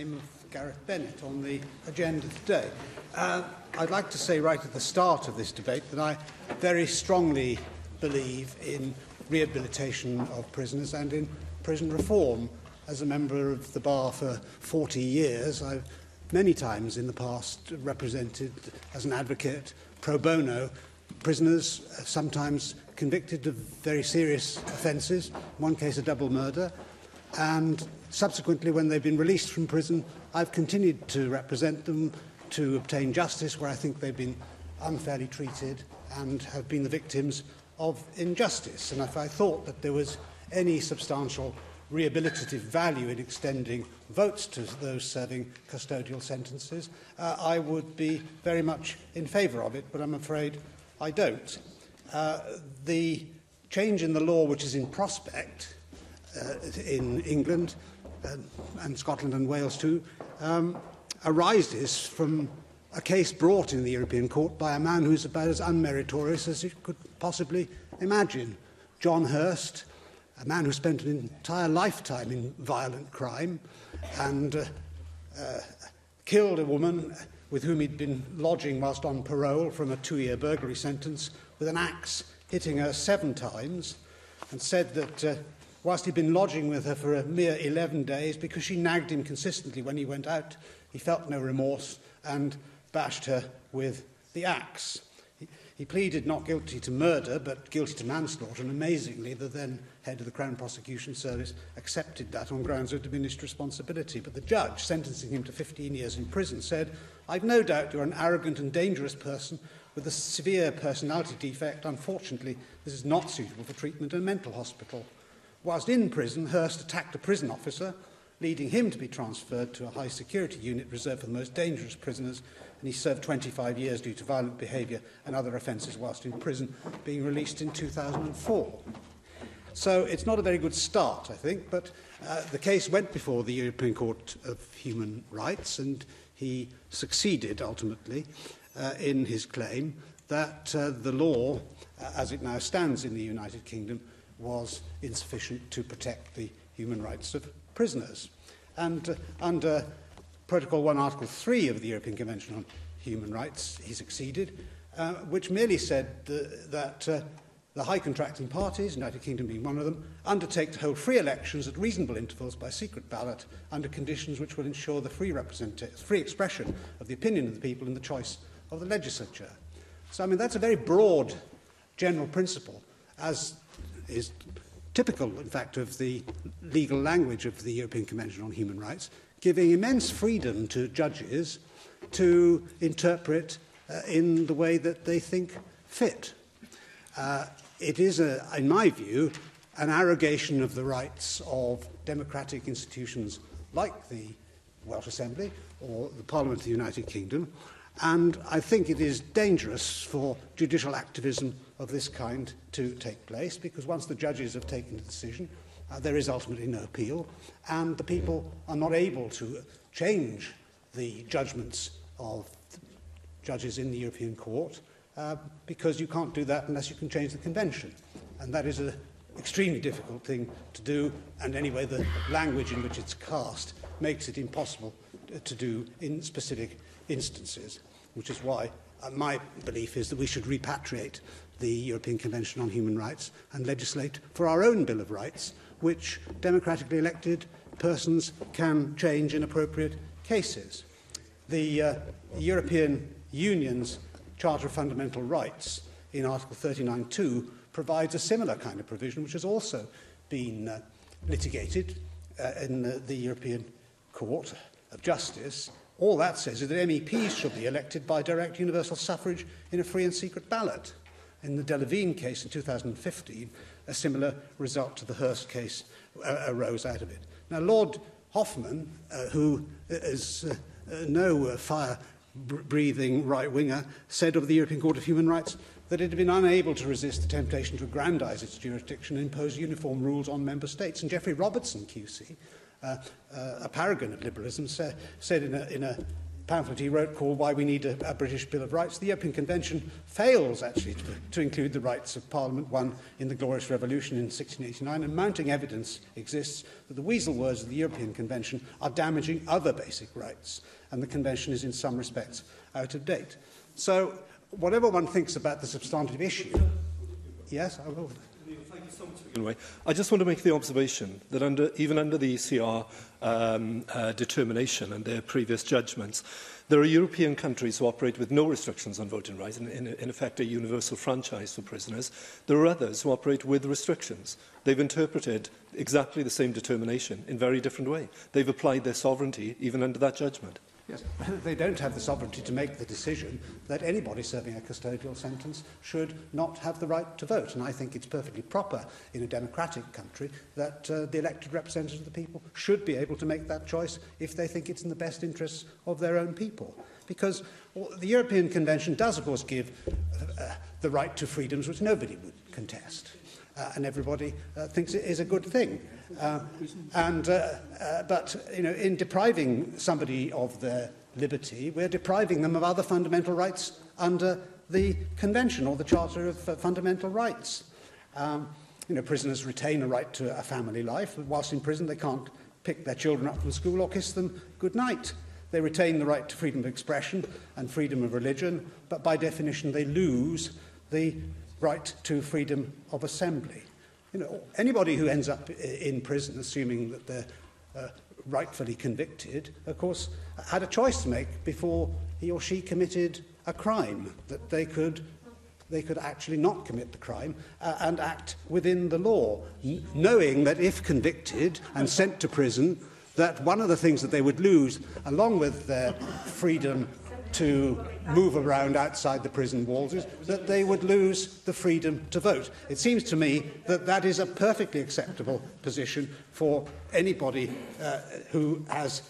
name of Gareth Bennett on the agenda today. I'd like to say right at the start of this debate that I very strongly believe in rehabilitation of prisoners and in prison reform. As a member of the bar for 40 years, I've many times in the past represented as an advocate pro bono prisoners, sometimes convicted of very serious offences, in one case a double murder, and subsequently when they've been released from prison, I've continued to represent them to obtain justice where I think they've been unfairly treated and have been the victims of injustice. And if I thought that there was any substantial rehabilitative value in extending votes to those serving custodial sentences, I would be very much in favour of it, but I'm afraid I don't. The change in the law which is in prospect in England and Scotland and Wales too arises from a case brought in the European Court by a man who's about as unmeritorious as you could possibly imagine. John Hurst, a man who spent an entire lifetime in violent crime and killed a woman with whom he'd been lodging whilst on parole from a 2-year burglary sentence with an axe, hitting her 7 times, and said that whilst he'd been lodging with her for a mere 11 days, because she nagged him consistently when he went out, he felt no remorse and bashed her with the axe. He pleaded not guilty to murder, but guilty to manslaughter, and amazingly, the then head of the Crown Prosecution Service accepted that on grounds of diminished responsibility. But the judge, sentencing him to 15 years in prison, said, "I've no doubt you're an arrogant and dangerous person with a severe personality defect. Unfortunately, this is not suitable for treatment in a mental hospital." Whilst in prison, Hurst attacked a prison officer, leading him to be transferred to a high-security unit reserved for the most dangerous prisoners, and he served 25 years due to violent behaviour and other offences whilst in prison, being released in 2004. So it's not a very good start, I think, but the case went before the European Court of Human Rights, and he succeeded ultimately in his claim that the law, as it now stands in the United Kingdom, was insufficient to protect the human rights of prisoners. And under Protocol 1, Article 3 of the European Convention on Human Rights, he succeeded, which merely said that the high contracting parties, United Kingdom being one of them, undertake to hold free elections at reasonable intervals by secret ballot under conditions which will ensure the free expression of the opinion of the people in the choice of the legislature. So, I mean, that's a very broad general principle, as is typical, in fact, of the legal language of the European Convention on Human Rights, giving immense freedom to judges to interpret in the way that they think fit. It is, in my view, an arrogation of the rights of democratic institutions like the Welsh Assembly or the Parliament of the United Kingdom, and I think it is dangerous for judicial activism of this kind to take place, because once the judges have taken the decision, there is ultimately no appeal, and the people are not able to change the judgments of judges in the European Court, because you can't do that unless you can change the Convention. And that is an extremely difficult thing to do, and anyway, the language in which it's cast makes it impossible to do in specific instances, which is why my belief is that we should repatriate the European Convention on Human Rights and legislate for our own Bill of Rights, which democratically elected persons can change in appropriate cases. The European Union's Charter of Fundamental Rights in Article 39(2) provides a similar kind of provision, which has also been litigated in the European Court of Justice. All that says is that MEPs should be elected by direct universal suffrage in a free and secret ballot. In the Delavigne case in 2015, a similar result to the Hurst case arose out of it. Now, Lord Hoffman, who is no fire-breathing right-winger, said of the European Court of Human Rights that it had been unable to resist the temptation to aggrandise its jurisdiction and impose uniform rules on member states. And Geoffrey Robertson, QC, a paragon of liberalism, said in pamphlet he wrote called Why We Need a British Bill of Rights, the European Convention fails actually to include the rights of Parliament won in the Glorious Revolution in 1689, and mounting evidence exists that the weasel words of the European Convention are damaging other basic rights, and the Convention is in some respects out of date. So, whatever one thinks about the substantive issue, yes, I will. Thank you so much. Anyway, I just want to make the observation that even under the ECR determination and their previous judgments, there are European countries who operate with no restrictions on voting rights, in effect a universal franchise for prisoners. There are others who operate with restrictions. They've interpreted exactly the same determination in a very different way. They've applied their sovereignty even under that judgment. Yes, they don't have the sovereignty to make the decision that anybody serving a custodial sentence should not have the right to vote. And I think it's perfectly proper in a democratic country that the elected representatives of the people should be able to make that choice if they think it's in the best interests of their own people. Because the European Convention does, of course, give the right to freedoms which nobody would contest. And everybody thinks it is a good thing. But in depriving somebody of their liberty, we're depriving them of other fundamental rights under the Convention or the Charter of Fundamental Rights. Prisoners retain a right to a family life. Whilst in prison, they can't pick their children up from school or kiss them goodnight. They retain the right to freedom of expression and freedom of religion, but by definition, they lose the right to freedom of assembly. Anybody who ends up in prison, assuming that they're rightfully convicted, of course, had a choice to make before he or she committed a crime, that they could actually not commit the crime and act within the law, knowing that if convicted and sent to prison, that one of the things that they would lose, along with their freedom to move around outside the prison walls, is that they would lose the freedom to vote. It seems to me that that is a perfectly acceptable position for anybody who has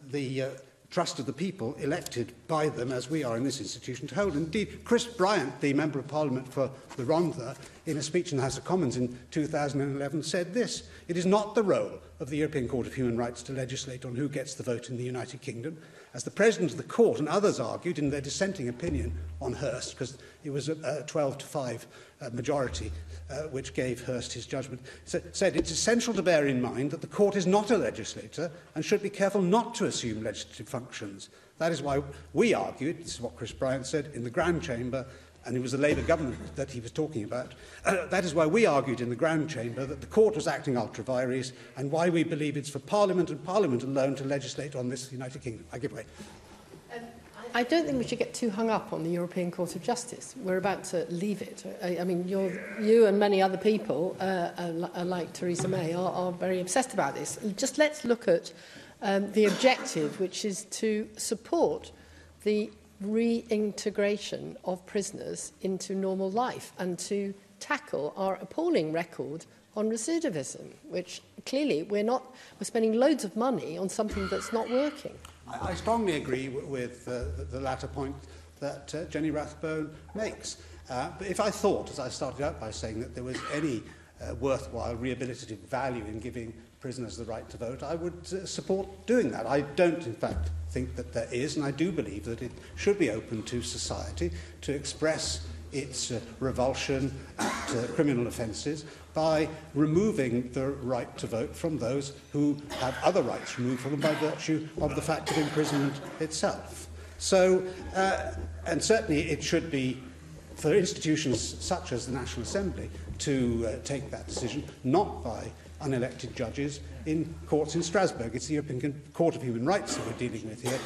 the trust of the people elected by them, as we are in this institution, to hold. Indeed, Chris Bryant, the Member of Parliament for the Rhondda, in a speech in the House of Commons in 2011, said this: "It is not the role of the European Court of Human Rights to legislate on who gets the vote in the United Kingdom. As the President of the Court and others argued in their dissenting opinion on Hurst," because it was a 12-5 majority which gave Hurst his judgment, said it's essential to bear in mind that the Court is not a legislator and should be careful not to assume legislative functions. That is why we argued, this is what Chris Bryant said, in the Grand Chamber, and it was the Labour government that he was talking about, that is why we argued in the Grand Chamber that the Court was acting ultra vires, and why we believe it's for Parliament and Parliament alone to legislate on this United Kingdom. I give way. I don't think we should get too hung up on the European Court of Justice. We're about to leave it. I mean, you and many other people, like Theresa May, are very obsessed about this. Just let's look at the objective, which is to support the reintegration of prisoners into normal life and to tackle our appalling record on recidivism, which clearly we're spending loads of money on something that's not working. I strongly agree with the latter point that Jenny Rathbone makes. But if I thought, as I started out by saying, that there was any worthwhile rehabilitative value in giving prisoners the right to vote, I would support doing that. I don't, in fact, think that there is, and I do believe that it should be open to society to express its revulsion at criminal offences by removing the right to vote from those who have other rights removed from them by virtue of the fact of imprisonment itself. So, and certainly it should be for institutions such as the National Assembly to take that decision, not by unelected judges in courts in Strasbourg. It's the European Court of Human Rights that we're dealing with here,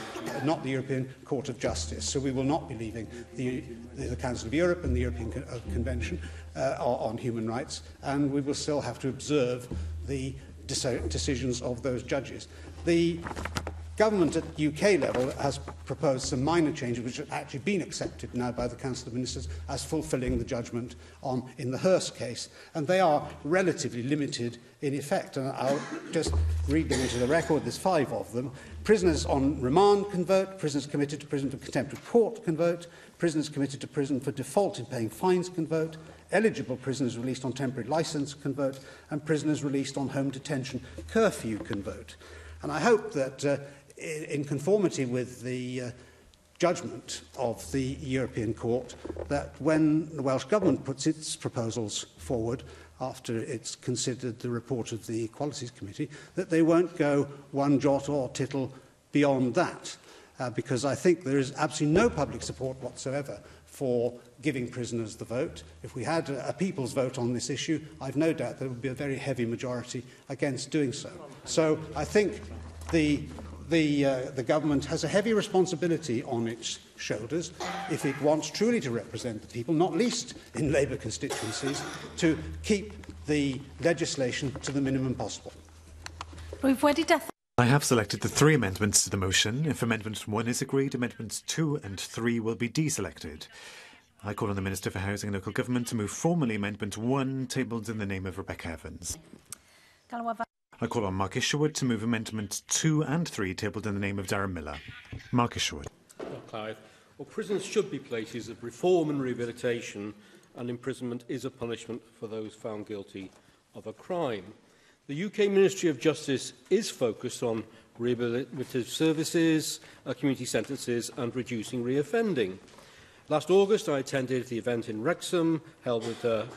not the European Court of Justice. So we will not be leaving the Council of Europe and the European Convention on Human Rights, and we will still have to observe the decisions of those judges. The government at UK level has proposed some minor changes which have actually been accepted now by the Council of Ministers as fulfilling the judgment in the Hurst case, and they are relatively limited in effect. And I'll just read them into the record. There's 5 of them. Prisoners on remand can vote, prisoners committed to prison for contempt of court can vote, prisoners committed to prison for default in paying fines can vote, eligible prisoners released on temporary licence can vote, and prisoners released on home detention curfew can vote. And I hope that in conformity with the judgment of the European Court, that when the Welsh Government puts its proposals forward, after it's considered the report of the Equalities Committee, that they won't go one jot or tittle beyond that, because I think there is absolutely no public support whatsoever for giving prisoners the vote. If we had a people's vote on this issue, I've no doubt there would be a very heavy majority against doing so. So I think the government has a heavy responsibility on its shoulders if it wants truly to represent the people, not least in Labour constituencies, to keep the legislation to the minimum possible. I have selected the 3 amendments to the motion. If Amendment 1 is agreed, Amendments 2 and 3 will be deselected. I call on the Minister for Housing and Local Government to move formally Amendment 1, tabled in the name of Rebecca Evans. I call on Mark Isherwood to move Amendments 2 and 3, tabled in the name of Darren Miller. Mark Isherwood. Clive. Well, prisons should be places of reform and rehabilitation, and imprisonment is a punishment for those found guilty of a crime. The UK Ministry of Justice is focused on rehabilitative services, community sentences and reducing reoffending. Last August, I attended the event in Wrexham, held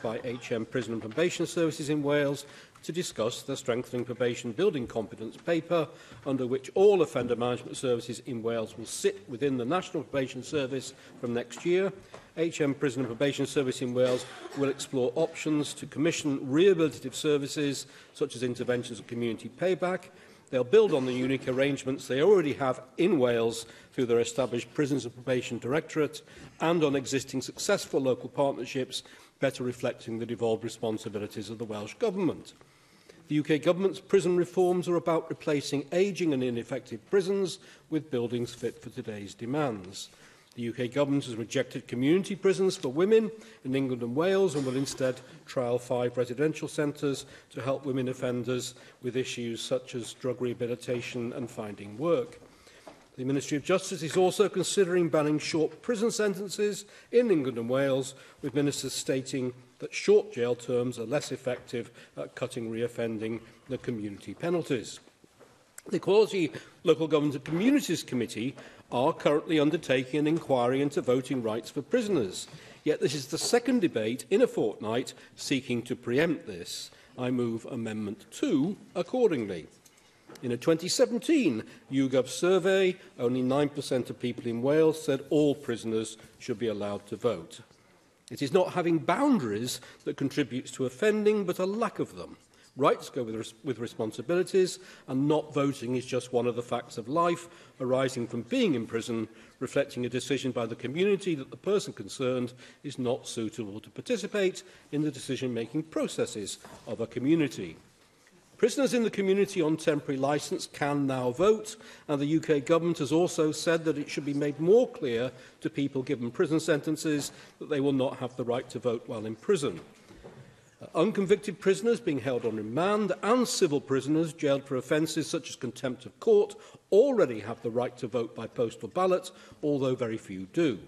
by HM Prison and Probation Services in Wales, to discuss the Strengthening Probation Building Competence paper, under which all offender management services in Wales will sit within the National Probation Service from next year. HM Prison and Probation Service in Wales will explore options to commission rehabilitative services, such as interventions and community payback. They'll build on the unique arrangements they already have in Wales through their established Prisons and Probation Directorate and on existing successful local partnerships, better reflecting the devolved responsibilities of the Welsh Government. The UK Government's prison reforms are about replacing ageing and ineffective prisons with buildings fit for today's demands. The UK Government has rejected community prisons for women in England and Wales and will instead trial 5 residential centres to help women offenders with issues such as drug rehabilitation and finding work. The Ministry of Justice is also considering banning short prison sentences in England and Wales, with ministers stating that short jail terms are less effective at cutting reoffending than community penalties. The Equality, Local Government and Communities Committee are currently undertaking an inquiry into voting rights for prisoners. Yet this is the second debate in a fortnight seeking to preempt this. I move Amendment 2 accordingly. In a 2017 YouGov survey, only 9% of people in Wales said all prisoners should be allowed to vote. It is not having boundaries that contributes to offending, but a lack of them. Rights go with responsibilities, and not voting is just one of the facts of life arising from being in prison, reflecting a decision by the community that the person concerned is not suitable to participate in the decision-making processes of a community. Prisoners in the community on temporary licence can now vote, and the UK Government has also said that it should be made more clear to people given prison sentences that they will not have the right to vote while in prison. Unconvicted prisoners being held on remand and civil prisoners jailed for offences such as contempt of court already have the right to vote by postal ballot, although very few do.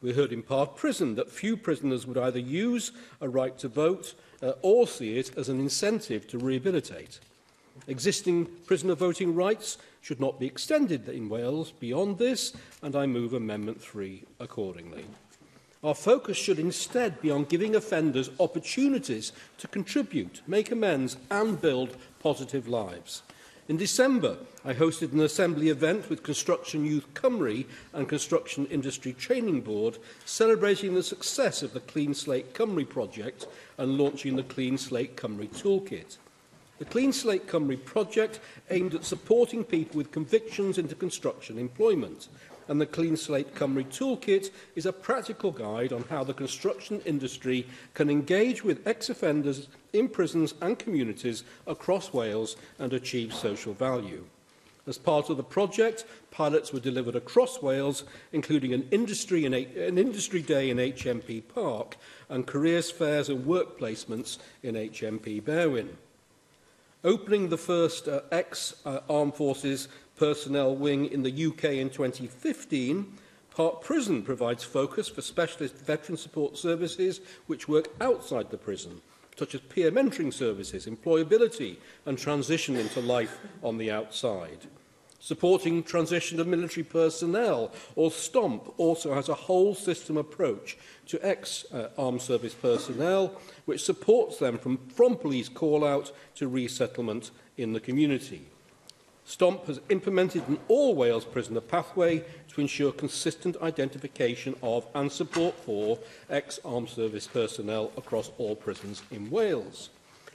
We heard in Park Prison that few prisoners would either use a right to vote or see it as an incentive to rehabilitate. Existing prisoner voting rights should not be extended in Wales beyond this, and I move Amendment 3 accordingly. Our focus should instead be on giving offenders opportunities to contribute, make amends and build positive lives. In December, I hosted an assembly event with Construction Youth Cymru and Construction Industry Training Board, celebrating the success of the Clean Slate Cymru project and launching the Clean Slate Cymru Toolkit. The Clean Slate Cymru project aimed at supporting people with convictions into construction employment, and the Clean Slate Cymru Toolkit is a practical guide on how the construction industry can engage with ex-offenders in prisons and communities across Wales and achieve social value. As part of the project, pilots were delivered across Wales, including an industry day in HMP Park and careers fairs and work placements in HMP Berwyn. Opening the first ex-Armed Forces personnel wing in the UK in 2015, Park Prison provides focus for specialist veteran support services which work outside the prison, such as peer mentoring services, employability and transition into life on the outside. Supporting transition of military personnel, or STOMP, also has a whole system approach to ex-armed service personnel, which supports them from police call-out to resettlement in the community. STOMP has implemented an all-Wales prisoner pathway to ensure consistent identification of and support for ex-armed service personnel across all prisons in Wales.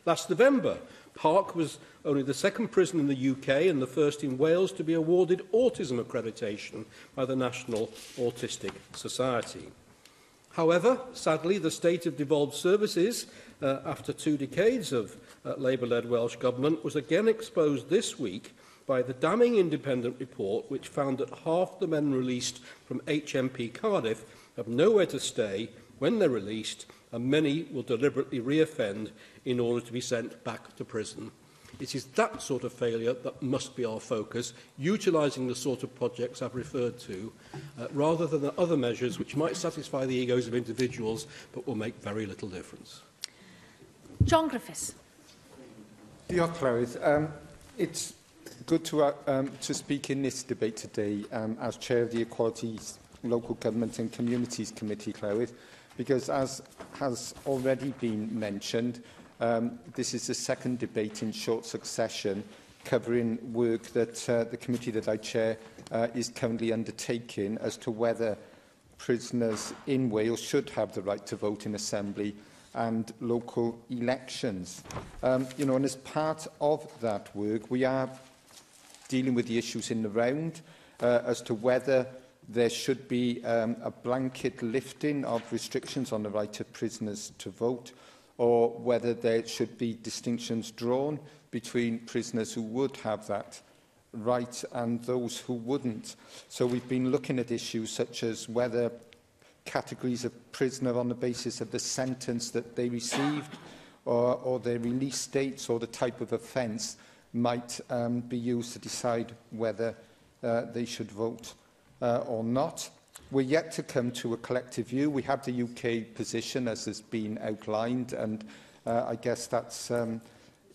Last November, Park was only the second prison in the UK and the first in Wales to be awarded autism accreditation by the National Autistic Society. However, sadly, the state of devolved services, after 2 decades of Labour-led Welsh Government, was again exposed this week by the damning independent report which found that half the men released from HMP Cardiff have nowhere to stay when they're released, and many will deliberately reoffend in order to be sent back to prison. It is that sort of failure that must be our focus, utilising the sort of projects I've referred to, rather than the other measures which might satisfy the egos of individuals but will make very little difference. John Griffiths. Diolch, Clywyd. It's good to speak in this debate today as Chair of the Equalities, Local Government and Communities Committee, Clywyd, because as has already been mentioned, this is the second debate in short succession covering work that the committee that I chair is currently undertaking as to whether prisoners in Wales should have the right to vote in Assembly and local elections. And as part of that work, we are dealing with the issues in the round as to whether there should be a blanket lifting of restrictions on the right of prisoners to vote, or whether there should be distinctions drawn between prisoners who would have that right and those who wouldn't. So we've been looking at issues such as whether categories of prisoner on the basis of the sentence that they received or their release dates or the type of offence might be used to decide whether they should vote or not. We're yet to come to a collective view. We have the UK position as has been outlined, and I guess that's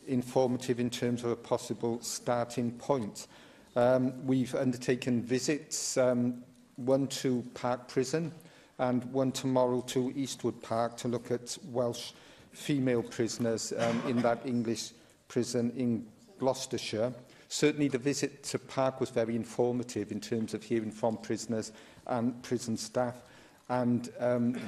informative in terms of a possible starting point. We've undertaken visits, one to Park Prison and one tomorrow to Eastwood Park to look at Welsh female prisoners in that English prison in Gloucestershire. Certainly the visit to Park was very informative in terms of hearing from prisoners and prison staff, and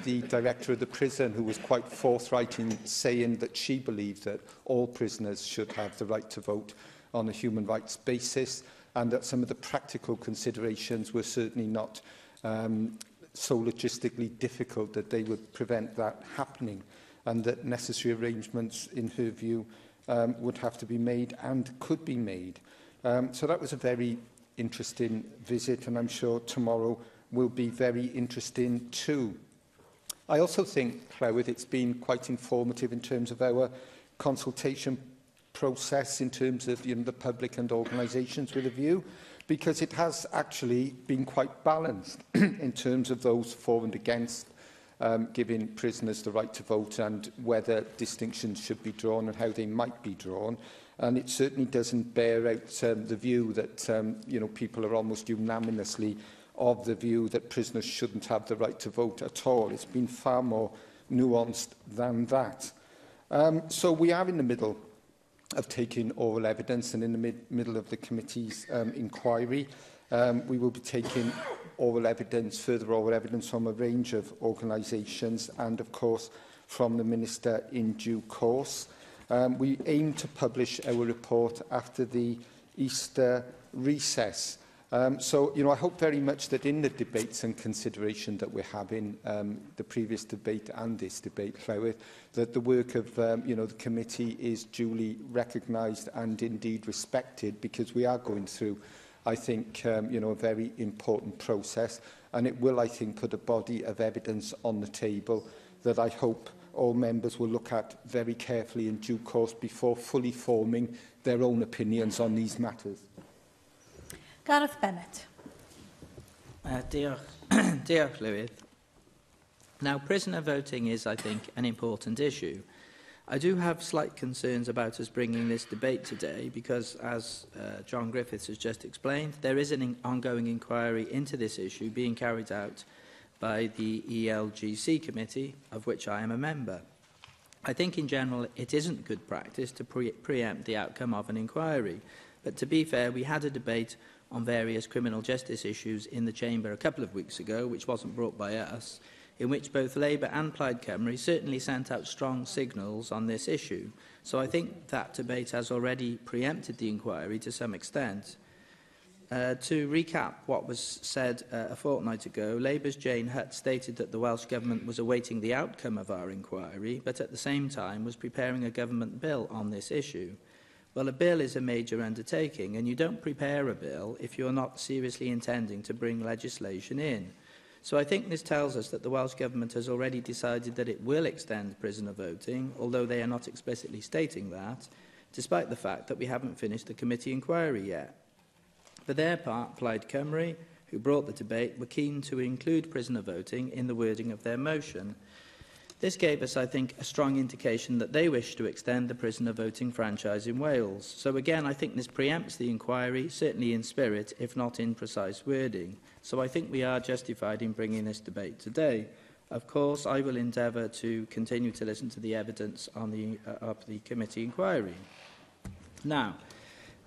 the director of the prison, who was quite forthright in saying that she believed that all prisoners should have the right to vote on a human rights basis, and that some of the practical considerations were certainly not so logistically difficult that they would prevent that happening, and that necessary arrangements, in her view, would have to be made and could be made. So that was a very interesting visit, and I'm sure tomorrow will be very interesting too. I also think, Clywyd, it's been quite informative in terms of our consultation process, in terms of the public and organisations with a view, because it has actually been quite balanced in terms of those for and against giving prisoners the right to vote and whether distinctions should be drawn and how they might be drawn. And it certainly doesn't bear out the view that people are almost unanimously of the view that prisoners shouldn't have the right to vote at all. It's been far more nuanced than that. So we are in the middle of taking oral evidence, and in the middle of the committee's inquiry. We will be taking further oral evidence from a range of organisations and, of course, from the Minister in due course. We aim to publish our report after the Easter recess. So, I hope very much that in the debates and consideration that we're having, the previous debate and this debate, Llywydd, that the work of the committee is duly recognised and indeed respected, because we are going through, I think, a very important process, and it will, I think, put a body of evidence on the table that I hope all members will look at very carefully in due course before fully forming their own opinions on these matters. Gareth Bennett. Diolch, Llywydd. Now, prisoner voting is, I think, an important issue. I do have slight concerns about us bringing this debate today because, as John Griffiths has just explained, there is an ongoing inquiry into this issue being carried out by the ELGC committee, of which I am a member. I think in general it isn't good practice to preempt the outcome of an inquiry, but to be fair, we had a debate on various criminal justice issues in the Chamber a couple of weeks ago, which wasn't brought by us, in which both Labour and Plaid Cymru certainly sent out strong signals on this issue. So I think that debate has already preempted the inquiry to some extent. To recap what was said a fortnight ago, Labour's Jane Hutt stated that the Welsh Government was awaiting the outcome of our inquiry, but at the same time was preparing a government bill on this issue. Well, a bill is a major undertaking, and you don't prepare a bill if you're not seriously intending to bring legislation in. So I think this tells us that the Welsh Government has already decided that it will extend prisoner voting, although they are not explicitly stating that, despite the fact that we haven't finished the committee inquiry yet. For their part, Plaid Cymru, who brought the debate, were keen to include prisoner voting in the wording of their motion. This gave us, I think, a strong indication that they wish to extend the prisoner voting franchise in Wales. So again, I think this preempts the inquiry, certainly in spirit, if not in precise wording. So I think we are justified in bringing this debate today. Of course, I will endeavour to continue to listen to the evidence on of the committee inquiry. Now,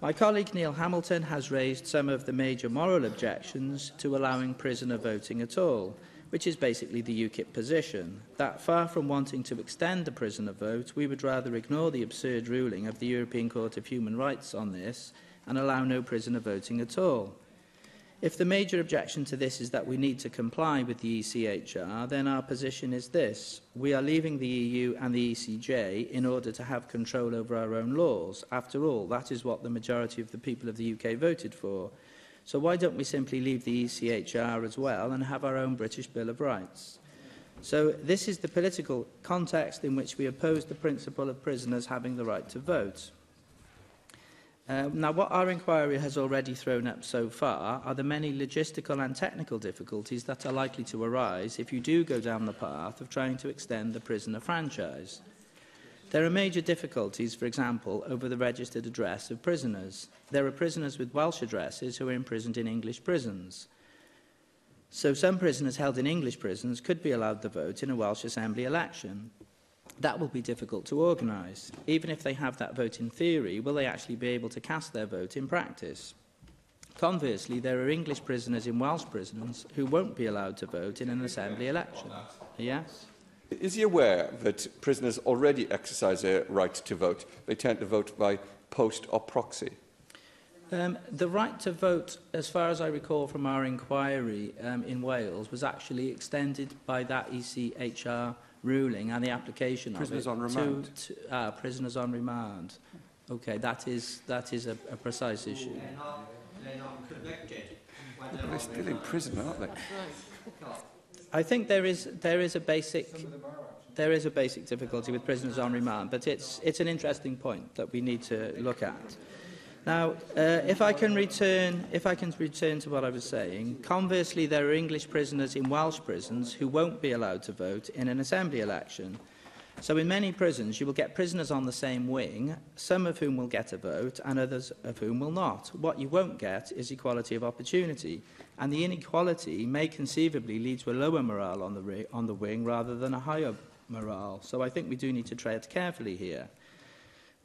my colleague Neil Hamilton has raised some of the major moral objections to allowing prisoner voting at all, which is basically the UKIP position, that far from wanting to extend the prisoner vote, we would rather ignore the absurd ruling of the European Court of Human Rights on this and allow no prisoner voting at all. If the major objection to this is that we need to comply with the ECHR, then our position is this. We are leaving the EU and the ECJ in order to have control over our own laws. After all, that is what the majority of the people of the UK voted for. So why don't we simply leave the ECHR as well and have our own British Bill of Rights? So this is the political context in which we oppose the principle of prisoners having the right to vote. Now, what our inquiry has already thrown up so far are the many logistical and technical difficulties that are likely to arise if you do go down the path of trying to extend the prisoner franchise. There are major difficulties, for example, over the registered address of prisoners. There are prisoners with Welsh addresses who are imprisoned in English prisons. So some prisoners held in English prisons could be allowed to vote in a Welsh Assembly election. That will be difficult to organise. Even if they have that vote in theory, will they actually be able to cast their vote in practice? Conversely, there are English prisoners in Welsh prisons who won't be allowed to vote in an Assembly election. Yes? Is he aware that prisoners already exercise their right to vote? They tend to vote by post or proxy. The right to vote, as far as I recall from our inquiry in Wales, was actually extended by that ECHR ruling and the application prisoners of it on remand. to prisoners on remand. Okay, that is a precise issue. They're not convicted. But they're still in prison, aren't they? I think there is a basic difficulty with prisoners on remand, but it's an interesting point that we need to look at. Now, if I can return to what I was saying, conversely, there are English prisoners in Welsh prisons who won't be allowed to vote in an Assembly election. So in many prisons, you will get prisoners on the same wing, some of whom will get a vote and others of whom will not. What you won't get is equality of opportunity, and the inequality may conceivably lead to a lower morale on the wing rather than a higher morale. So I think we do need to tread carefully here.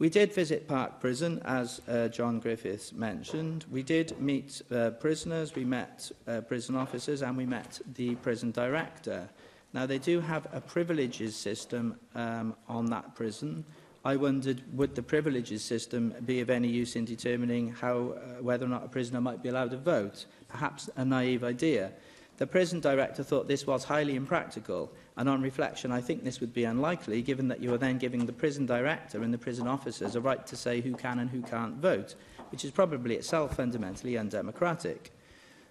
We did visit Park Prison, as John Griffiths mentioned. We did meet prisoners, we met prison officers, and we met the prison director. Now, they do have a privileges system on that prison. I wondered, would the privileges system be of any use in determining whether or not a prisoner might be allowed to vote? Perhaps a naive idea. The prison director thought this was highly impractical, and on reflection, I think this would be unlikely, given that you are then giving the prison director and the prison officers a right to say who can and who can't vote, which is probably itself fundamentally undemocratic.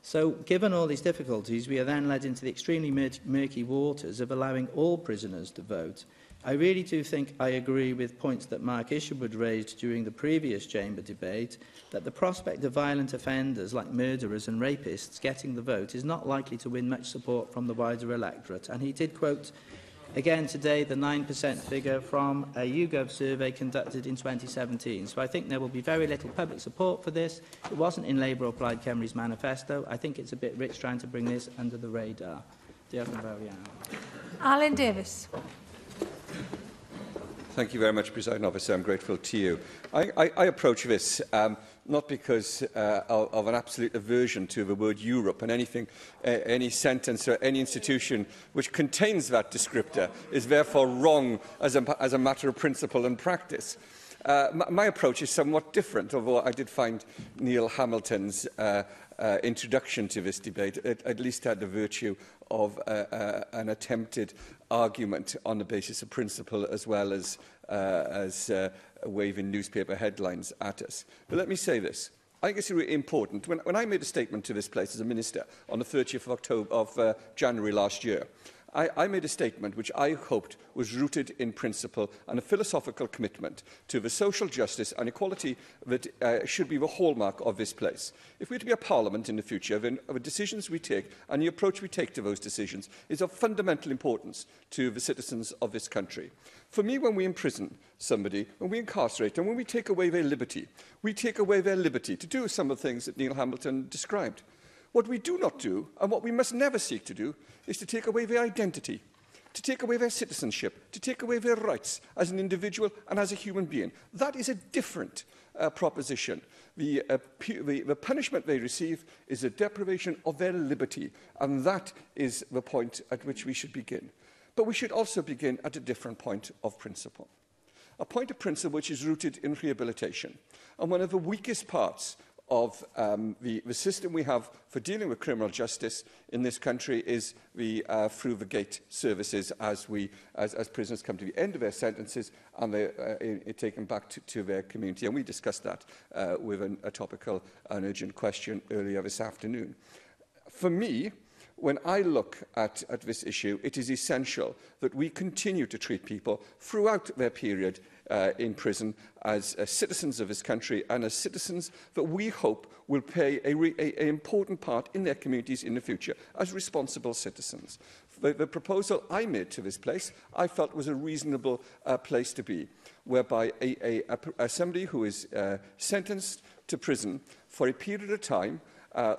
So, given all these difficulties, we are then led into the extremely murky waters of allowing all prisoners to vote. I really do think I agree with points that Mark Isherwood raised during the previous Chamber debate, that the prospect of violent offenders like murderers and rapists getting the vote is not likely to win much support from the wider electorate. And he did quote Again, today, the 9% figure from a YouGov survey conducted in 2017. So I think there will be very little public support for this. It wasn't in Labour or Plaid Cymru's manifesto. I think it's a bit rich trying to bring this under the radar. Diolch yn fawr iawn. Alan Davis. Thank you very much, President Officer. I'm grateful to you. I approach this not because of an absolute aversion to the word Europe, and any sentence or any institution which contains that descriptor is therefore wrong as a matter of principle and practice. My approach is somewhat different, although I did find Neil Hamilton's introduction to this debate at least had the virtue of an attempted argument on the basis of principle, as well as waving newspaper headlines at us. But let me say this. I think it's really important. When I made a statement to this place as a minister on the 30th of January last year, I made a statement which I hoped was rooted in principle and a philosophical commitment to the social justice and equality that should be the hallmark of this place. If we're to be a parliament in the future, then the decisions we take and the approach we take to those decisions is of fundamental importance to the citizens of this country. For me, when we imprison somebody, when we incarcerate them, when we take away their liberty, we take away their liberty to do some of the things that Neil Hamilton described. What we do not do, and what we must never seek to do, is to take away their identity, to take away their citizenship, to take away their rights as an individual and as a human being. That is a different proposition. The punishment they receive is a deprivation of their liberty, and that is the point at which we should begin. But we should also begin at a different point of principle. A point of principle which is rooted in rehabilitation. And one of the weakest parts of the system we have for dealing with criminal justice in this country is through the gate services as prisoners come to the end of their sentences and they're taken back to their community. And we discussed that with a topical and urgent question earlier this afternoon. For me, when I look at this issue, it is essential that we continue to treat people throughout their period in prison as citizens of this country and as citizens that we hope will play an important part in their communities in the future as responsible citizens. The proposal I made to this place I felt was a reasonable place to be, whereby somebody who is sentenced to prison for a period of time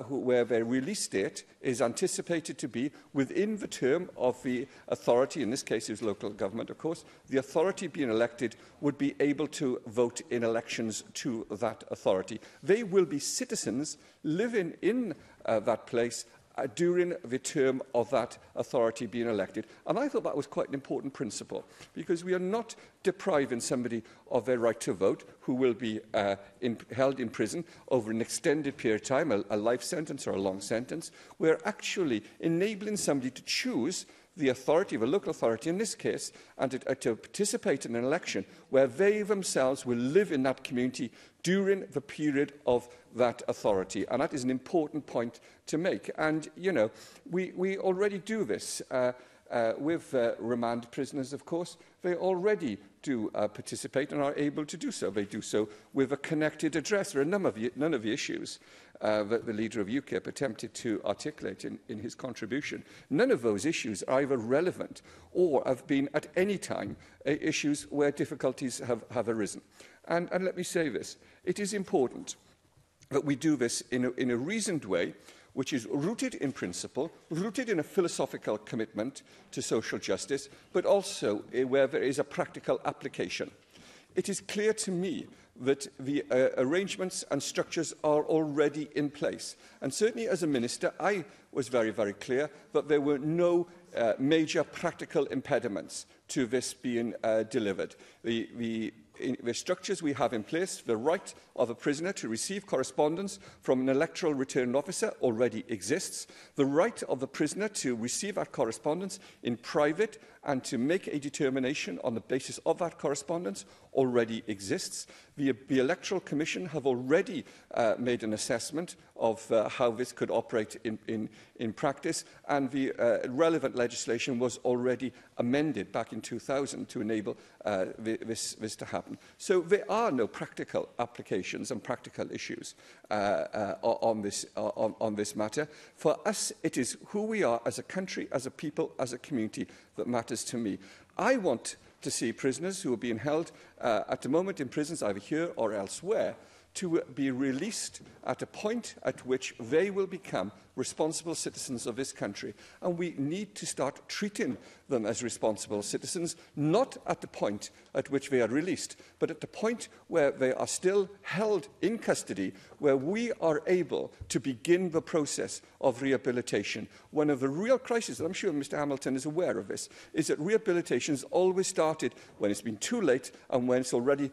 where their release date is anticipated to be within the term of the authority, in this case it was local government of course, the authority being elected would be able to vote in elections to that authority. They will be citizens living in that place during the term of that authority being elected. And I thought that was quite an important principle, because we are not depriving somebody of their right to vote who will be held in prison over an extended period of time, a life sentence or a long sentence. We're actually enabling somebody to choose the authority, the local authority in this case, and to participate in an election where they themselves will live in that community during the period of that authority. And that is an important point to make. And, you know, we already do this with remand prisoners, of course. They already do participate and are able to do so. They do so with a connected address. There are none of the issues that the leader of UKIP attempted to articulate in his contribution. None of those issues are either relevant or have been at any time issues where difficulties have arisen. And let me say this. It is important that we do this in a reasoned way, which is rooted in principle, rooted in a philosophical commitment to social justice, but also where there is a practical application. It is clear to me that the arrangements and structures are already in place. And certainly as a minister, I was very, very clear that there were no major practical impediments to this being delivered. The structures we have in place, the right of a prisoner to receive correspondence from an electoral return officer already exists. The right of the prisoner to receive that correspondence in private and to make a determination on the basis of that correspondence already exists. The Electoral Commission have already made an assessment of how this could operate in practice, and the relevant legislation was already amended back in 2000 to enable this to happen. So there are no practical applications and practical issues on this matter. For us, it is who we are as a country, as a people, as a community that matters to me. I want to see prisoners who are being held at the moment in prisons, either here or elsewhere, to be released at a point at which they will become responsible citizens of this country. And we need to start treating them as responsible citizens, not at the point at which they are released, but at the point where they are still held in custody, where we are able to begin the process of rehabilitation. One of the real crises, and I'm sure Mr Hamilton is aware of this, is that rehabilitation has always started when it's been too late and when it's already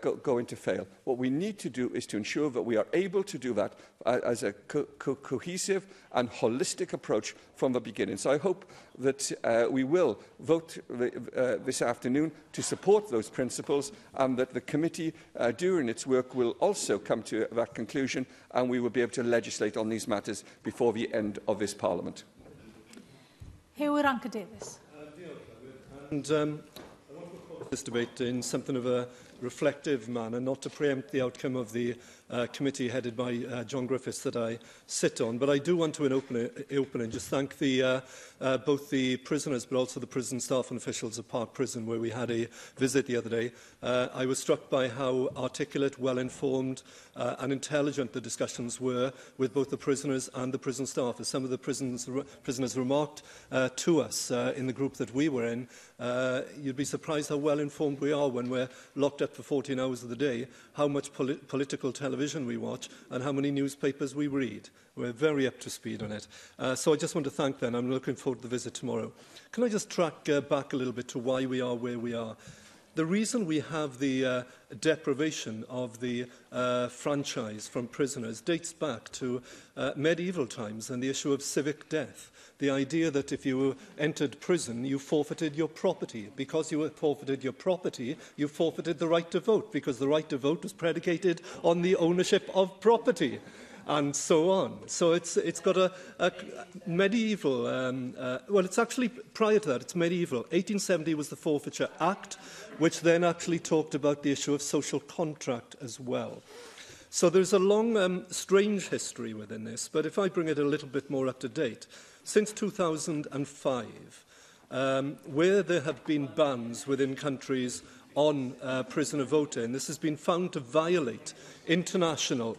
going to fail. What we need to do is to ensure that we are able to do that as a cohesive and holistic approach from the beginning. So I hope that we will vote this afternoon to support those principles, and that the committee during its work will also come to that conclusion, and we will be able to legislate on these matters before the end of this Parliament. Hugh Davis. And I want to approach this debate in something of a reflective manner, not to preempt the outcome of the committee headed by John Griffiths that I sit on. But I do want to, in opening, just thank both the prisoners but also the prison staff and officials of Park Prison, where we had a visit the other day. I was struck by how articulate, well-informed and intelligent the discussions were with both the prisoners and the prison staff. As some of the prisoners remarked to us in the group that we were in, you'd be surprised how well-informed we are when we're locked up for 14 hours of the day, how much political television we watch and how many newspapers we read. We're very up to speed on it. So I just want to thank them. I'm looking forward to the visit tomorrow. Can I just track back a little bit to why we are where we are? The reason we have the deprivation of the franchise from prisoners dates back to medieval times and the issue of civic death. The idea that if you entered prison, you forfeited your property. Because you forfeited your property, you forfeited the right to vote, because the right to vote was predicated on the ownership of property, and so on. So it's got a medieval, well, it's actually prior to that, it's medieval. 1870 was the Forfeiture Act, which then actually talked about the issue of social contract as well. So there's a long, strange history within this, but if I bring it a little bit more up to date, since 2005, where there have been bans within countries on prisoner voting, this has been found to violate international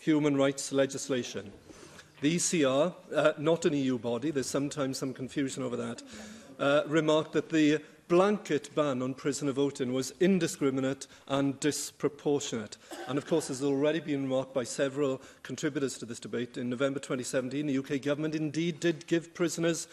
human rights legislation. The ECR, not an EU body, there's sometimes some confusion over that, remarked that the blanket ban on prisoner voting was indiscriminate and disproportionate. And of course, as has already been remarked by several contributors to this debate, in November 2017, the UK government indeed did give prisoners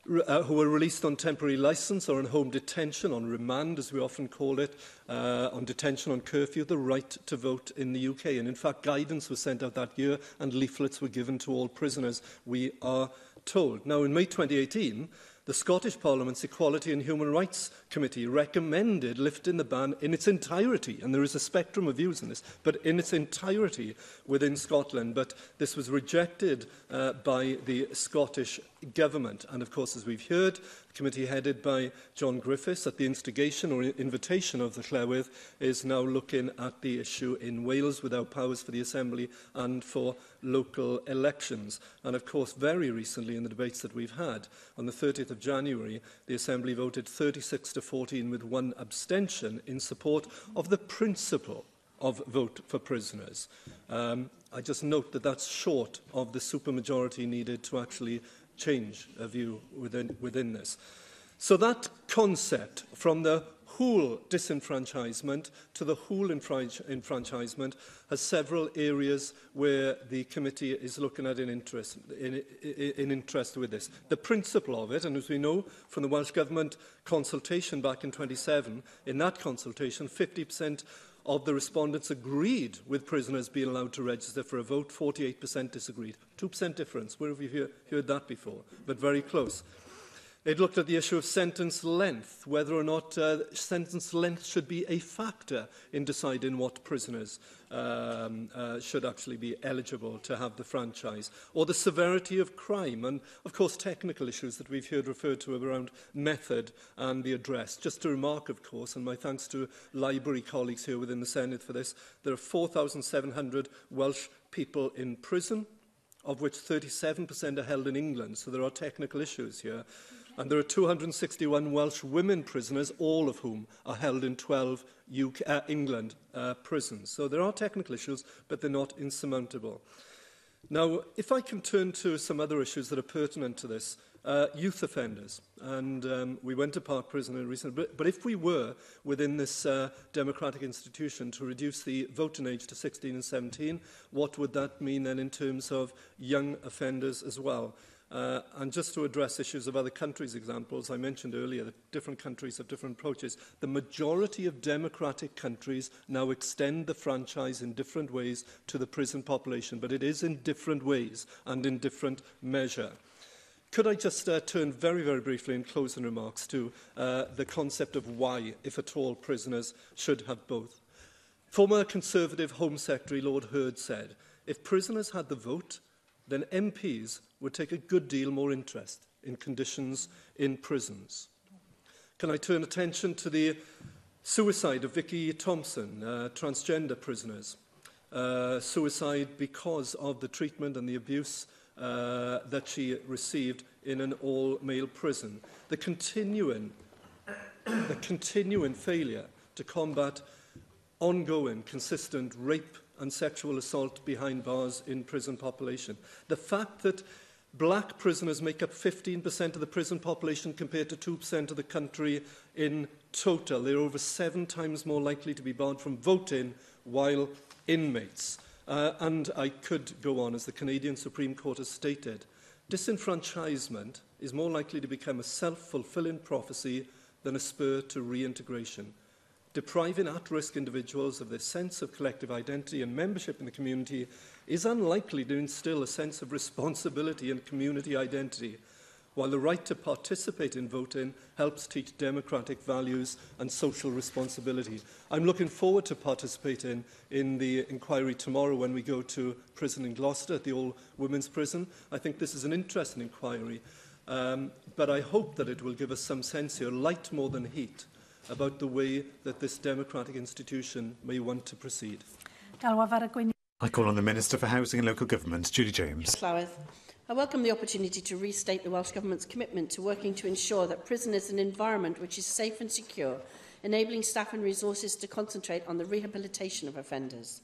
who were released on temporary licence or on home detention, on remand as we often call it, on detention, on curfew, the right to vote in the UK. And in fact, guidance was sent out that year and leaflets were given to all prisoners, we are told. Now, in May 2018, the Scottish Parliament's Equality and Human Rights Committee recommended lifting the ban in its entirety, and there is a spectrum of views on this, but in its entirety within Scotland. But this was rejected by the Scottish Government. And of course, as we've heard, the committee headed by John Griffiths, at the instigation or invitation of the Llywydd, is now looking at the issue in Wales without powers for the Assembly and for local elections. And of course, very recently in the debates that we've had, on the 30th of January, the Assembly voted 36 to 14 with one abstention in support of the principle of vote for prisoners. I just note that that's short of the supermajority needed to actually change a view within this. So that concept, from the whole disenfranchisement to the whole enfranchisement, has several areas where the committee is looking at in interest with this. The principle of it, and as we know from the Welsh Government consultation back in 2007, in that consultation 50% of the respondents agreed with prisoners being allowed to register for a vote, 48% disagreed. 2% difference. Where have you heard that before? But very close. It looked at the issue of sentence length, whether or not sentence length should be a factor in deciding what prisoners should actually be eligible to have the franchise, or the severity of crime, and of course technical issues that we've heard referred to around method and the address. Just to remark, of course, and my thanks to library colleagues here within the Senate for this, there are 4,700 Welsh people in prison, of which 37% are held in England, so there are technical issues here. And there are 261 Welsh women prisoners, all of whom are held in 12 England prisons. So there are technical issues, but they're not insurmountable. Now, if I can turn to some other issues that are pertinent to this, youth offenders. And we went to Park Prison recently, but if we were within this democratic institution to reduce the voting age to 16 and 17, what would that mean then in terms of young offenders as well? And just to address issues of other countries' examples, I mentioned earlier that different countries have different approaches. The majority of democratic countries now extend the franchise in different ways to the prison population, but it is in different ways and in different measure. Could I just turn very, very briefly in closing remarks to the concept of why, if at all, prisoners should have both? Former Conservative Home Secretary Lord Hurd said, if prisoners had the vote, then MPs would take a good deal more interest in conditions in prisons. Can I turn attention to the suicide of Vicky Thompson, transgender prisoners? Suicide because of the treatment and the abuse that she received in an all-male prison. The continuing failure to combat ongoing, consistent rape and sexual assault behind bars in prison population. The fact that black prisoners make up 15% of the prison population compared to 2% of the country in total. They're over 7 times more likely to be barred from voting while inmates. And I could go on, as the Canadian Supreme Court has stated, disenfranchisement is more likely to become a self-fulfilling prophecy than a spur to reintegration. Depriving at-risk individuals of their sense of collective identity and membership in the community is unlikely to instill a sense of responsibility and community identity, while the right to participate in voting helps teach democratic values and social responsibility. I'm looking forward to participating in the inquiry tomorrow when we go to prison in Gloucester, at the all-women's prison. I think this is an interesting inquiry, but I hope that it will give us some sense here, light more than heat, about the way that this democratic institution may want to proceed. I call on the Minister for Housing and Local Government, Julie James. Llywydd. I welcome the opportunity to restate the Welsh Government's commitment to working to ensure that prison is an environment which is safe and secure, enabling staff and resources to concentrate on the rehabilitation of offenders.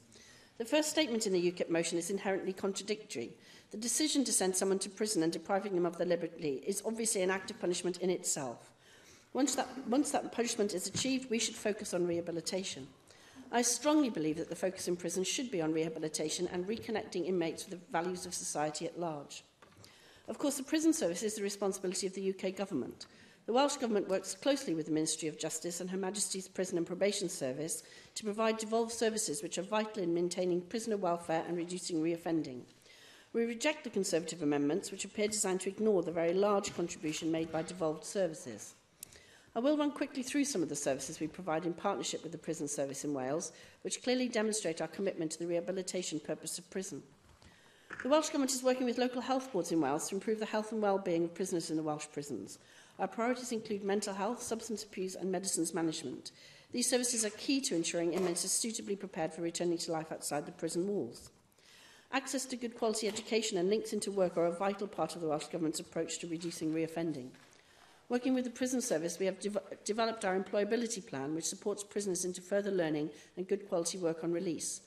The first statement in the UKIP motion is inherently contradictory. The decision to send someone to prison and depriving them of their liberty is obviously an act of punishment in itself. Once that punishment is achieved, we should focus on rehabilitation. I strongly believe that the focus in prison should be on rehabilitation and reconnecting inmates with the values of society at large. Of course, the prison service is the responsibility of the UK Government. The Welsh Government works closely with the Ministry of Justice and Her Majesty's Prison and Probation Service to provide devolved services which are vital in maintaining prisoner welfare and reducing reoffending. We reject the Conservative amendments, which appear designed to ignore the very large contribution made by devolved services. I will run quickly through some of the services we provide in partnership with the prison service in Wales, which clearly demonstrate our commitment to the rehabilitation purpose of prison. The Welsh Government is working with local health boards in Wales to improve the health and well-being of prisoners in the Welsh prisons. Our priorities include mental health, substance abuse and medicines management. These services are key to ensuring inmates are suitably prepared for returning to life outside the prison walls. Access to good quality education and links into work are a vital part of the Welsh Government's approach to reducing reoffending. Working with the prison service, we have developed our employability plan, which supports prisoners into further learning and good quality work on release.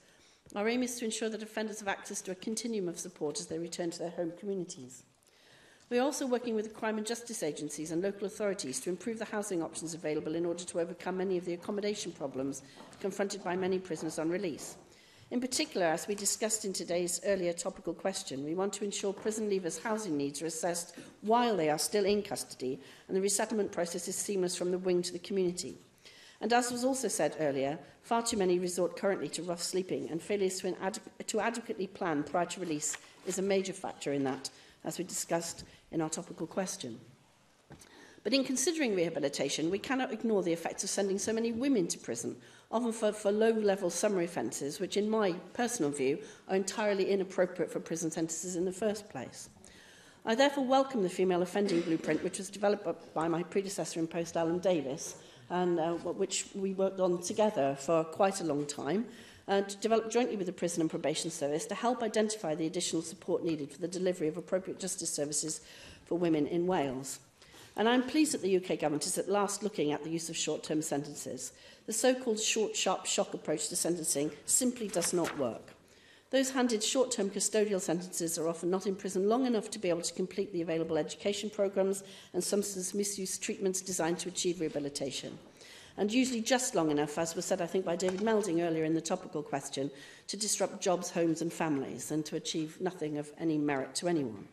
Our aim is to ensure that offenders have access to a continuum of support as they return to their home communities. We are also working with the crime and justice agencies and local authorities to improve the housing options available in order to overcome many of the accommodation problems confronted by many prisoners on release. In particular, as we discussed in today's earlier topical question, we want to ensure prison leavers' housing needs are assessed while they are still in custody and the resettlement process is seamless from the wing to the community. And as was also said earlier, far too many resort currently to rough sleeping, and failures to adequately plan prior to release is a major factor in that, as we discussed in our topical question. But in considering rehabilitation, we cannot ignore the effects of sending so many women to prison, often for low-level summary offences, which in my personal view are entirely inappropriate for prison sentences in the first place. I therefore welcome the female offending blueprint, which was developed by my predecessor in post, Alan Davis, and which we worked on together for quite a long time, and developed jointly with the Prison and Probation Service to help identify the additional support needed for the delivery of appropriate justice services for women in Wales. And I'm pleased that the UK Government is at last looking at the use of short-term sentences. The so-called short, sharp shock approach to sentencing simply does not work. Those handed short-term custodial sentences are often not in prison long enough to be able to complete the available education programmes and substance misuse treatments designed to achieve rehabilitation. And usually just long enough, as was said, I think, by David Melding earlier in the topical question, to disrupt jobs, homes and families and to achieve nothing of any merit to anyone.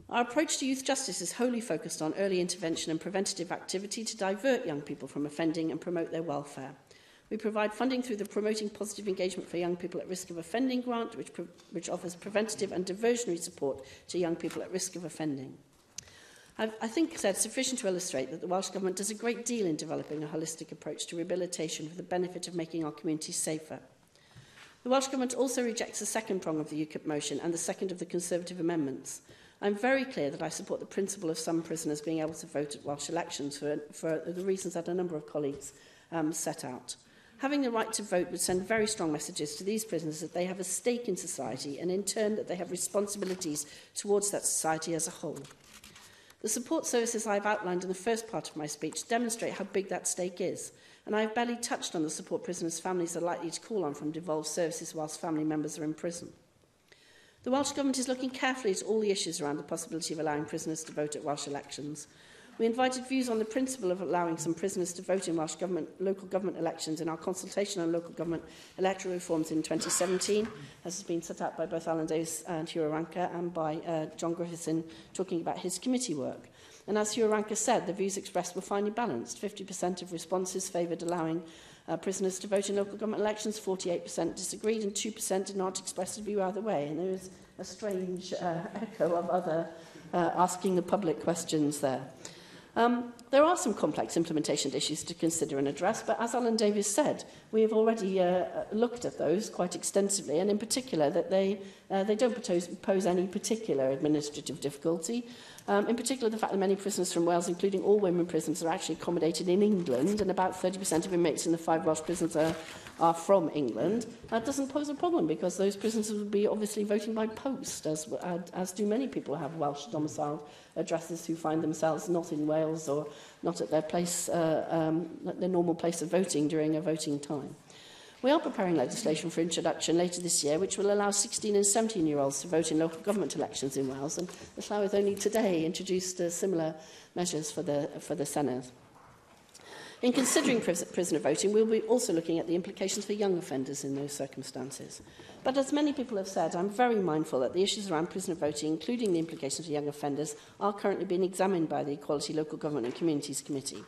Our approach to youth justice is wholly focused on early intervention and preventative activity to divert young people from offending and promote their welfare. We provide funding through the Promoting Positive Engagement for Young People at Risk of Offending grant, which offers preventative and diversionary support to young people at risk of offending. I think it's sufficient to illustrate that the Welsh Government does a great deal in developing a holistic approach to rehabilitation for the benefit of making our communities safer. The Welsh Government also rejects the second prong of the UKIP motion and the second of the Conservative amendments. I'm very clear that I support the principle of some prisoners being able to vote at Welsh elections for the reasons that a number of colleagues set out. Having the right to vote would send very strong messages to these prisoners that they have a stake in society and in turn that they have responsibilities towards that society as a whole. The support services I've outlined in the first part of my speech demonstrate how big that stake is, and I have barely touched on the support prisoners' families are likely to call on from devolved services whilst family members are in prison. The Welsh Government is looking carefully at all the issues around the possibility of allowing prisoners to vote at Welsh elections. We invited views on the principle of allowing some prisoners to vote in Welsh local government elections in our consultation on local government electoral reforms in 2017, as has been set out by both Alan Davis and Hugh Ranker and by John Griffiths in talking about his committee work. And as Hugh Ranker said, the views expressed were finely balanced. 50% of responses favoured allowing prisoners to vote in local government elections, 48% disagreed, and 2% did not express a view either way. And there is a strange echo of other asking the public questions there. There are some complex implementation issues to consider and address, but as Alan Davis said, we have already looked at those quite extensively, and in particular that they don't pose any particular administrative difficulty. In particular, the fact that many prisoners from Wales, including all women prisoners, are actually accommodated in England, and about 30% of inmates in the 5 Welsh prisons are from England, doesn't pose a problem because those prisoners would be obviously voting by post, as do many people who have Welsh domiciled addresses who find themselves not in Wales or not at their place, their normal place of voting during a voting time. We are preparing legislation for introduction later this year, which will allow 16 and 17-year-olds to vote in local government elections in Wales, and the Llywydd only today introduced similar measures for the Senedd. In considering prisoner voting, we'll be also looking at the implications for young offenders in those circumstances. But as many people have said, I'm very mindful that the issues around prisoner voting, including the implications for young offenders, are currently being examined by the Equality, Local Government and Communities Committee.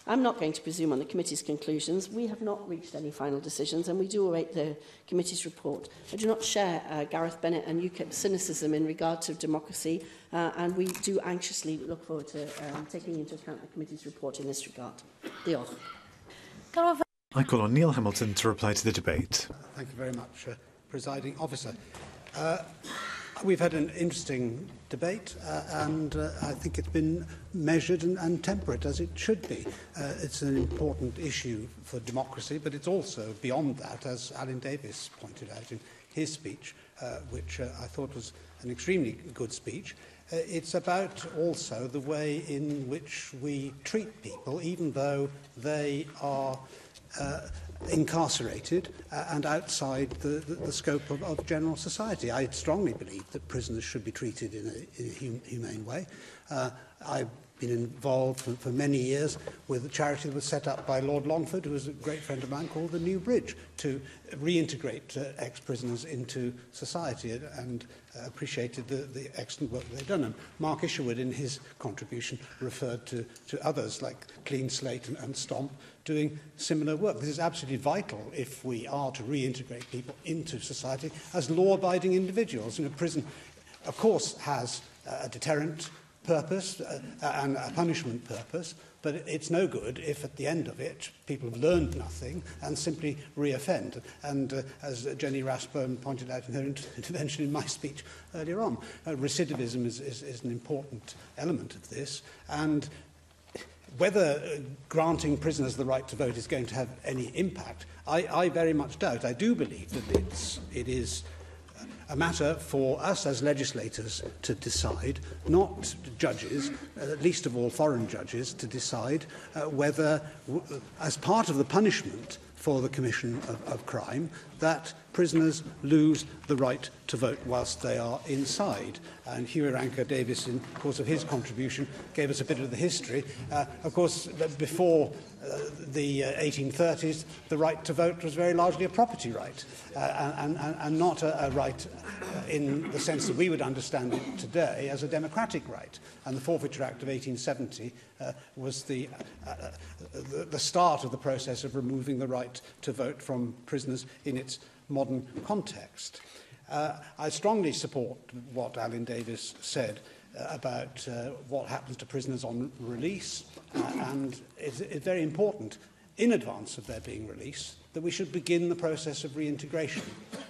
I'm not going to presume on the committee's conclusions. We have not reached any final decisions, and we do await the committee's report. I do not share Gareth Bennett and UKIP's cynicism in regard to democracy, and we do anxiously look forward to taking into account the committee's report in this regard. Diolch. I call on Neil Hamilton to reply to the debate. Thank you very much, Presiding Officer. We've had an interesting debate, and I think it's been measured and temperate, as it should be. It's an important issue for democracy, but it's also beyond that, as Alan Davis pointed out in his speech, which I thought was an extremely good speech. It's about also the way in which we treat people, even though they are incarcerated and outside the scope of general society. I strongly believe that prisoners should be treated in a humane way. I've been involved for many years with a charity that was set up by Lord Longford, who was a great friend of mine, called the New Bridge, to reintegrate ex-prisoners into society, and appreciated the excellent work they've done. And Mark Isherwood, in his contribution, referred to others like Clean Slate and Stomp doing similar work. This is absolutely vital if we are to reintegrate people into society as law-abiding individuals. And a prison, of course, has a deterrent purpose and a punishment purpose, but it's no good if at the end of it people have learned nothing and simply re-offend. And as Jenny Rathbone pointed out in her intervention in my speech earlier on, recidivism is an important element of this, and whether granting prisoners the right to vote is going to have any impact, I very much doubt. I do believe that it is a matter for us as legislators to decide, not judges, least of all foreign judges, to decide whether, as part of the punishment for the commission of crime, that prisoners lose the right to vote whilst they are inside. And Hugh Ranker Davis, in the course of his contribution, gave us a bit of the history. Of course, before the 1830s, the right to vote was very largely a property right, and not a right in the sense that we would understand it today as a democratic right. And the Forfeiture Act of 1870 was the start of the process of removing the right to vote from prisoners in its modern context. I strongly support what Alan Davis said about what happens to prisoners on release, and it's very important in advance of their being released that we should begin the process of reintegration.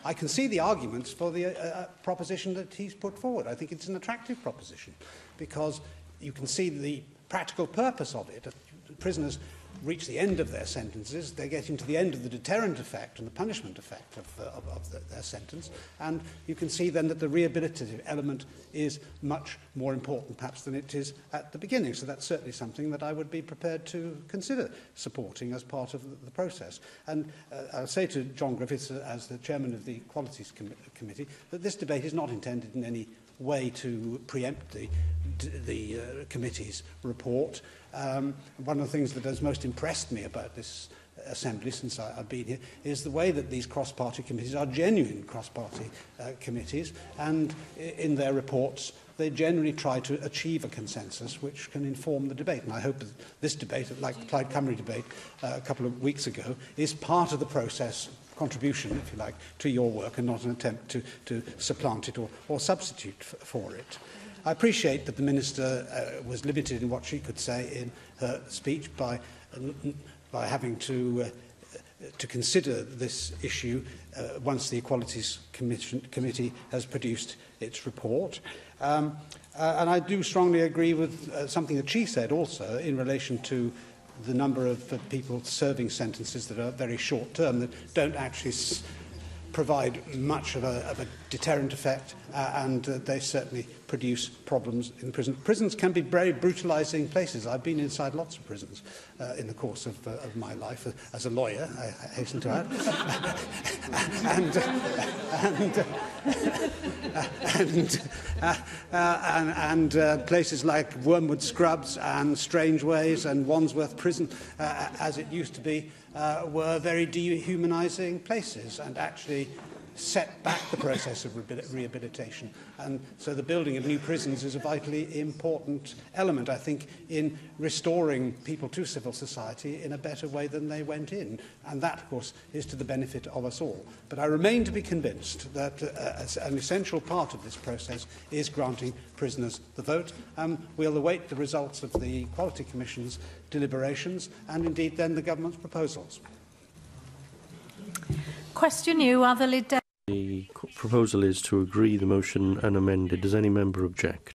I can see the arguments for the proposition that he's put forward. I think it's an attractive proposition because you can see the practical purpose of it. Prisoners reach the end of their sentences, they get into the end of the deterrent effect and the punishment effect of their sentence, and you can see then that the rehabilitative element is much more important perhaps than it is at the beginning. So that's certainly something that I would be prepared to consider supporting as part of the process. And I'll say to John Griffiths, as the chairman of the Equalities Committee, that this debate is not intended in any way to preempt the committee's report. One of the things that has most impressed me about this Assembly since I've been here is the way that these cross-party committees are genuine cross-party committees, and in their reports they generally try to achieve a consensus which can inform the debate. And I hope that this debate, like the Plaid Cymru debate a couple of weeks ago, is part of the process, contribution, if you like, to your work and not an attempt to supplant it or substitute for it. I appreciate that the Minister was limited in what she could say in her speech by having to consider this issue once the Equalities Committee has produced its report. And I do strongly agree with something that she said also in relation to the number of people serving sentences that are very short term, that don't actually provide much of a deterrent effect, and they certainly produce problems in prison. Prisons can be very brutalising places. I've been inside lots of prisons in the course of my life as a lawyer, I hasten to add. and places like Wormwood Scrubs and Strangeways and Wandsworth Prison, as it used to be, were very dehumanising places and actually set back the process of rehabilitation. And so the building of new prisons is a vitally important element, I think, in restoring people to civil society in a better way than they went in. And that, of course, is to the benefit of us all. But I remain to be convinced that an essential part of this process is granting prisoners the vote. We'll await the results of the Equality Commission's deliberations and indeed then the government's proposals. Question you, are the leader. The proposal is to agree the motion and amend it. Does any member object?